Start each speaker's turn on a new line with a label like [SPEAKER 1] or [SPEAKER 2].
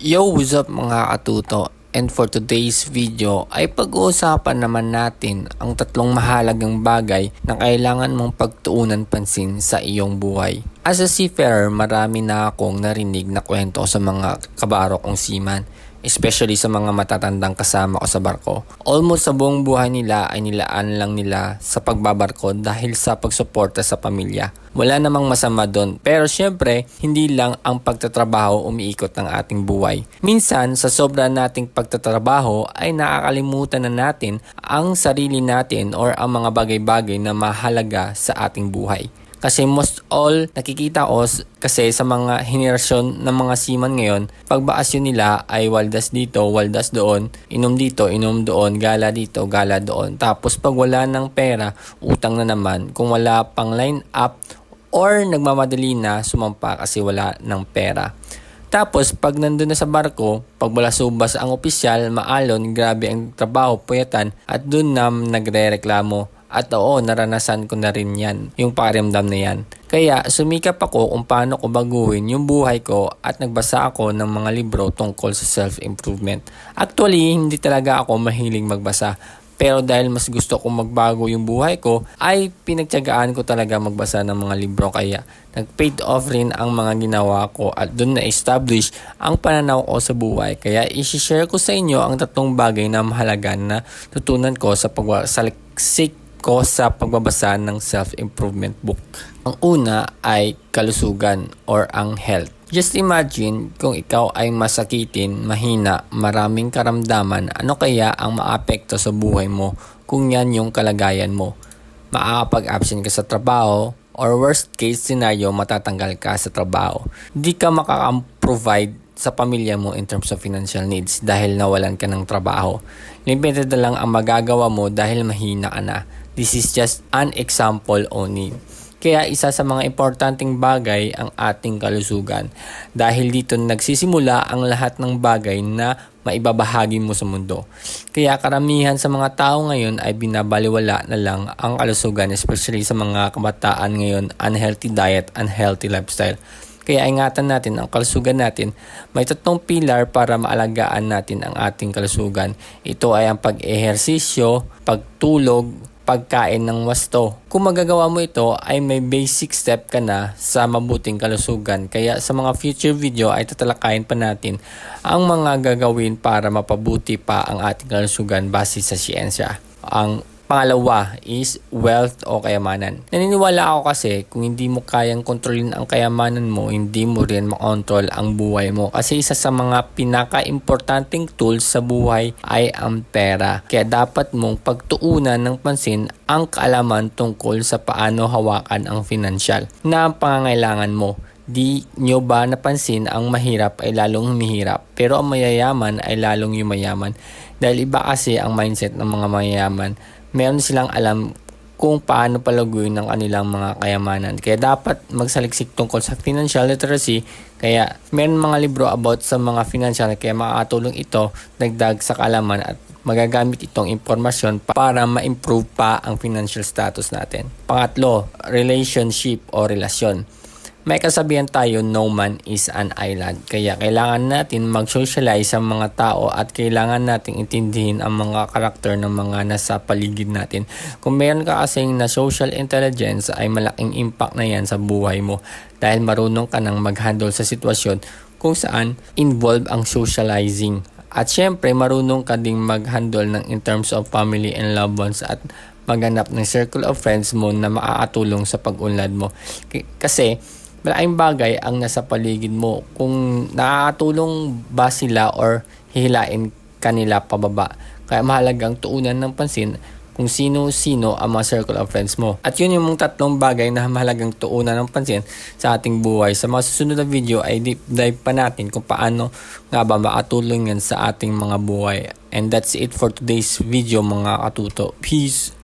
[SPEAKER 1] Yo, what's up mga katuto? And for today's video ay pag-uusapan naman natin ang tatlong mahalagang bagay na kailangan mong pagtuunan pansin sa iyong buhay. As a seafarer, marami na akong narinig na kwento sa mga kabaro kong seaman, especially sa mga matatandang kasama ko sa barko. Almost sa buong buhay nila ay nilaan lang nila sa pagbabarko dahil sa pagsuporta sa pamilya. Wala namang masama doon, pero syempre, hindi lang ang pagtatrabaho umiikot ng ating buhay. Minsan, sa sobra nating pagtatrabaho ay nakakalimutan na natin ang sarili natin or ang mga bagay-bagay na mahalaga sa ating buhay. Kasi most all nakikita ko kasi sa mga henerasyon ng mga seaman ngayon, pagbakasyon nila ay waldas dito, waldas doon, inom dito, inom doon, gala dito, gala doon. Tapos pag wala ng pera, utang na naman. Kung wala pang line up or nagmamadali na sumampa kasi wala ng pera. Tapos pag nandun na sa barko, pag wala subas ang opisyal, maalon, grabe ang trabaho, puyatan at dun na nagre-reklamo. At oo, naranasan ko na rin yan, yung pakiramdam na yan. Kaya sumikap ako kung paano ko baguhin yung buhay ko at nagbasa ako ng mga libro tungkol sa self-improvement. Actually, hindi talaga ako mahiling magbasa. Pero dahil mas gusto kong magbago yung buhay ko, ay pinagtiyagaan ko talaga magbasa ng mga libro. Kaya nag-paid off rin ang mga ginawa ko at doon na-establish ang pananaw ko sa buhay. Kaya isi-share ko sa inyo ang tatlong bagay na mahalaga na tutunan ko sa pagsaliksik ko sa pagbabasa ng self-improvement book. Ang una ay kalusugan or ang health. Just imagine kung ikaw ay masakitin, mahina, maraming karamdaman, ano kaya ang maapekto sa buhay mo kung yan yung kalagayan mo? Makakapag-absent ka sa trabaho or worst case scenario, matatanggal ka sa trabaho. Di ka makaka-provide sa pamilya mo in terms of financial needs dahil nawalan ka ng trabaho. Limited na lang ang magagawa mo dahil mahina ka na. This is just an example only. Kaya isa sa mga importanteng bagay ang ating kalusugan. Dahil dito nagsisimula ang lahat ng bagay na maibabahagi mo sa mundo. Kaya karamihan sa mga tao ngayon ay binabaliwala na lang ang kalusugan, especially sa mga kabataan ngayon, unhealthy diet, unhealthy lifestyle. Kaya ingatan natin ang kalusugan natin. May tatlong pilar para maalagaan natin ang ating kalusugan. Ito ay ang pag-ehersisyo, pagtulog, pagkain ng wasto. Kung magagawa mo ito ay may basic step ka na sa mabuting kalusugan. Kaya sa mga future video ay tatalakayin pa natin ang mga gagawin para mapabuti pa ang ating kalusugan base sa siyensya. Ang pangalawa is wealth o kayamanan. Naniniwala ako kasi kung hindi mo kayang kontrolin ang kayamanan mo, hindi mo rin makontrol ang buhay mo. Kasi isa sa mga pinaka-importanting tools sa buhay ay ang pera. Kaya dapat mong pagtuunan ng pansin ang kaalaman tungkol sa paano hawakan ang financial na pangangailangan mo. Di nyo ba napansin ang mahirap ay lalong humihirap pero ang mayayaman ay lalong yumayaman? Dahil iba kasi ang mindset ng mga mayayaman. Meron silang alam kung paano palaguin ang kanilang mga kayamanan. Kaya dapat magsaliksik tungkol sa financial literacy. Kaya meron mga libro about sa mga financial kaya makakatulong ito dagdag sa kaalaman at magagamit itong impormasyon para ma-improve pa ang financial status natin. Pangatlo, relationship o relasyon. May kasabihan tayo, no man is an island. Kaya kailangan natin mag-socialize sa mga tao at kailangan nating intindihin ang mga karakter ng mga nasa paligid natin. Kung meron ka kasing na social intelligence ay malaking impact na yan sa buhay mo dahil marunong ka nang mag-handle sa sitwasyon kung saan involved ang socializing. At syempre marunong ka ding mag-handle ng in terms of family and loved ones at maghanap ng circle of friends mo na makakatulong sa pag-unlad mo. Kasi malaking bagay ang nasa paligid mo kung nakakatulong ba sila or hihilain kanila pababa. Kaya mahalagang tuunan ng pansin kung sino-sino ang mga circle of friends mo. At yun yung tatlong bagay na mahalagang tuunan ng pansin sa ating buhay. Sa mga susunod na video ay deep dive pa natin kung paano nga ba makatulong yan sa ating mga buhay. And that's it for today's video mga katuto. Peace!